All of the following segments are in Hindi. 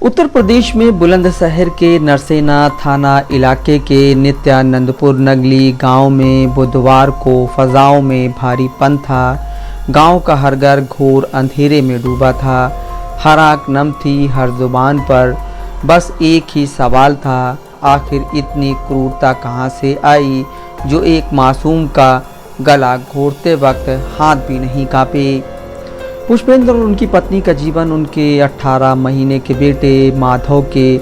उत्तर प्रदेश में बुलंदशहर के नरसेना थाना इलाके के नित्यानंदपुर नगली गांव में बुधवार को फजाओं में भारीपन था। गांव का हर घर घोर अंधेरे में डूबा था। हर आंख नम थी, हर जुबान पर बस एक ही सवाल था, आखिर इतनी क्रूरता कहां से आई जो एक मासूम का गला घोंटते वक्त हाथ भी नहीं कांपे। पुष्पेंद्र और उनकी पत्नी का जीवन उनके 18 महीने के बेटे माधव के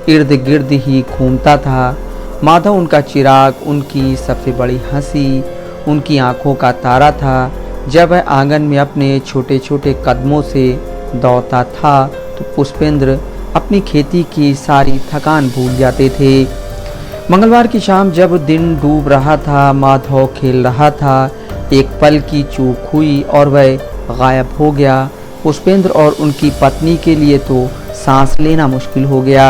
इर्द गिर्द ही घूमता था। माधव उनका चिराग, उनकी सबसे बड़ी हंसी, उनकी आंखों का तारा था। जब वह आंगन में अपने छोटे छोटे कदमों से दौड़ता था तो पुष्पेंद्र अपनी खेती की सारी थकान भूल जाते थे। मंगलवार की शाम जब दिन डूब रहा था, माधव खेल रहा था, एक पल की चूक हुई और वह गायब हो गया। पुष्पेंद्र और उनकी पत्नी के लिए तो सांस लेना मुश्किल हो गया।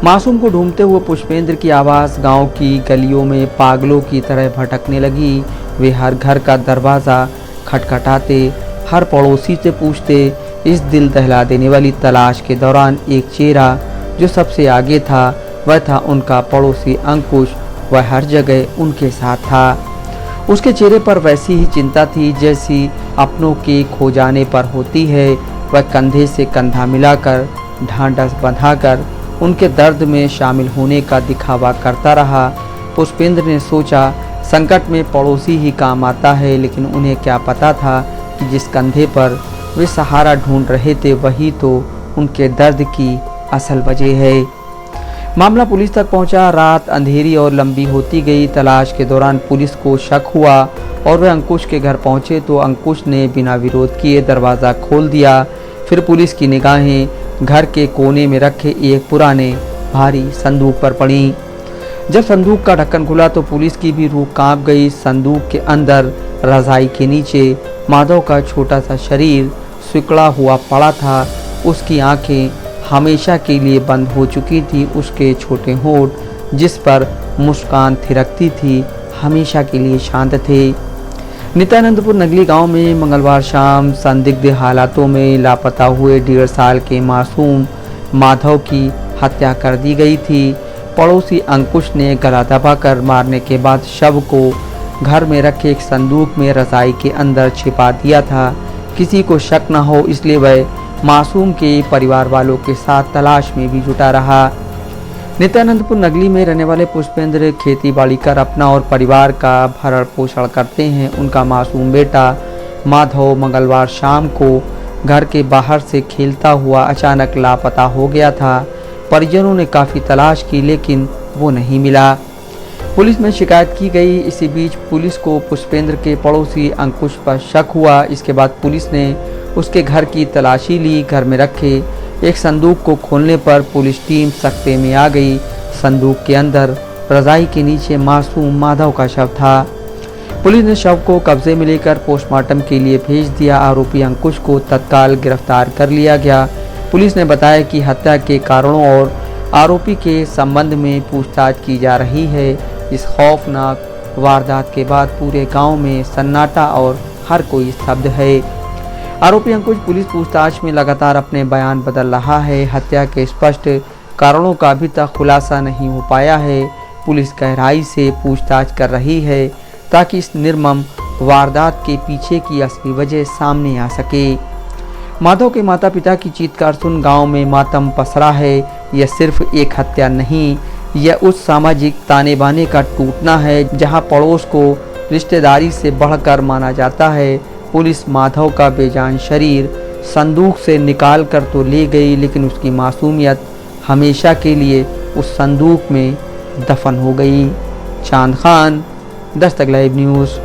मासूम को ढूंढते हुए पुष्पेंद्र की आवाज़ गांव की गलियों में पागलों की तरह भटकने लगी। वे हर घर का दरवाज़ा खटखटाते, हर पड़ोसी से पूछते। इस दिल दहला देने वाली तलाश के दौरान एक चेहरा जो सबसे आगे था वह था उनका पड़ोसी अंकुश। वह हर जगह उनके साथ था। उसके चेहरे पर वैसी ही चिंता थी जैसी अपनों के खो जाने पर होती है। वह कंधे से कंधा मिलाकर, ढांढस बंधाकर उनके दर्द में शामिल होने का दिखावा करता रहा। पुष्पेंद्र ने सोचा, संकट में पड़ोसी ही काम आता है, लेकिन उन्हें क्या पता था कि जिस कंधे पर वे सहारा ढूंढ रहे थे वही तो उनके दर्द की असल वजह है। मामला पुलिस तक पहुंचा। रात अंधेरी और लंबी होती गई। तलाश के दौरान पुलिस को शक हुआ और वे अंकुश के घर पहुंचे तो अंकुश ने बिना विरोध किए दरवाज़ा खोल दिया। फिर पुलिस की निगाहें घर के कोने में रखे एक पुराने भारी संदूक पर पड़ी। जब संदूक का ढक्कन खुला तो पुलिस की भी रूह कांप गई। संदूक के अंदर रजाई के नीचे माधव का छोटा सा शरीर सिकुड़ा हुआ पड़ा था। उसकी आंखें हमेशा के लिए बंद हो चुकी थी। उसके छोटे होंठ जिस पर मुस्कान थिरकती थी हमेशा के लिए शांत थे। नित्यानंदपुर नगली गांव में मंगलवार शाम संदिग्ध हालातों में लापता हुए 1.5 साल के मासूम माधव की हत्या कर दी गई थी। पड़ोसी अंकुश ने गला दबाकर मारने के बाद शव को घर में रखे एक संदूक में रजाई के अंदर छिपा दिया था। किसी को शक न हो इसलिए वह मासूम के परिवार वालों के साथ तलाश में भी जुटा रहा। नित्यानंदपुर नगली में रहने वाले पुष्पेंद्र खेती बाड़ी कर अपना और परिवार का भरण पोषण करते हैं। उनका मासूम बेटा माधव मंगलवार शाम को घर के बाहर से खेलता हुआ अचानक लापता हो गया था। परिजनों ने काफ़ी तलाश की लेकिन वो नहीं मिला। पुलिस में शिकायत की गई। इसी बीच पुलिस को पुष्पेंद्र के पड़ोसी अंकुश पर शक हुआ। इसके बाद पुलिस ने उसके घर की तलाशी ली। घर में रखे एक संदूक को खोलने पर पुलिस टीम सकते में आ गई। संदूक के अंदर रजाई के नीचे मासूम माधव का शव था। पुलिस ने शव को कब्जे में लेकर पोस्टमार्टम के लिए भेज दिया। आरोपी अंकुश को तत्काल गिरफ्तार कर लिया गया। पुलिस ने बताया कि हत्या के कारणों और आरोपी के संबंध में पूछताछ की जा रही है। इस खौफनाक वारदात के बाद पूरे गांव में सन्नाटा और हर कोई स्तब्ध है। आरोपी अंकुश पुलिस पूछताछ में लगातार अपने बयान बदल रहा है। हत्या के स्पष्ट कारणों का अभी तक खुलासा नहीं हो पाया है। पुलिस गहराई से पूछताछ कर रही है ताकि इस निर्मम वारदात के पीछे की असली वजह सामने आ सके। माधव के माता पिता की चीत्कार सुन गांव में मातम पसरा है। यह सिर्फ एक हत्या नहीं, यह उस सामाजिक ताने बाने का टूटना है जहां पड़ोस को रिश्तेदारी से बढ़कर माना जाता है। पुलिस माधव का बेजान शरीर संदूक से निकाल कर तो ले गई, लेकिन उसकी मासूमियत हमेशा के लिए उस संदूक में दफन हो गई। चांद खान, दस्तक लाइव न्यूज़।